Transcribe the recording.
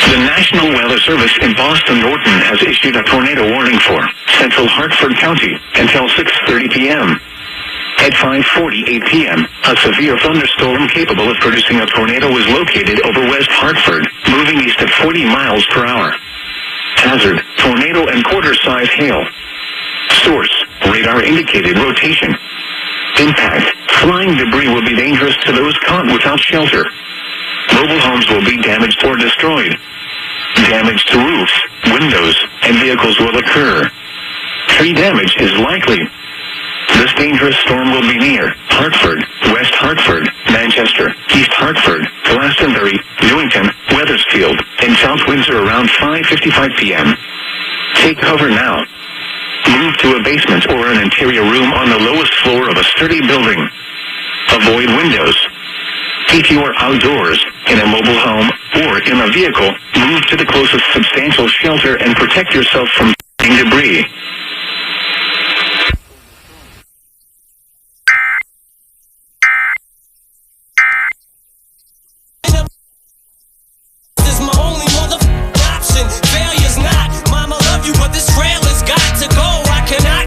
The National Weather Service in Boston Norton has issued a tornado warning for central Hartford County until 6:30 p.m. At 5:48 p.m., a severe thunderstorm capable of producing a tornado was located over West Hartford, moving east at 40 miles per hour. Hazard, tornado and quarter-size hail. Source, radar indicated rotation. Impact, flying debris will be dangerous to those caught without shelter. Mobile homes will be damaged or destroyed. Damage to roofs, windows, and vehicles will occur. Tree damage is likely. This dangerous storm will be near Hartford, West Hartford, Manchester, East Hartford, Glastonbury, Newington, Wethersfield, and South Windsor around 5:55 p.m. Take cover now. Move to a basement or an interior room on the lowest floor of a sturdy building. Avoid windows. If you are outdoors, in a mobile home, or in a vehicle, move to the closest substantial shelter and protect yourself from debris.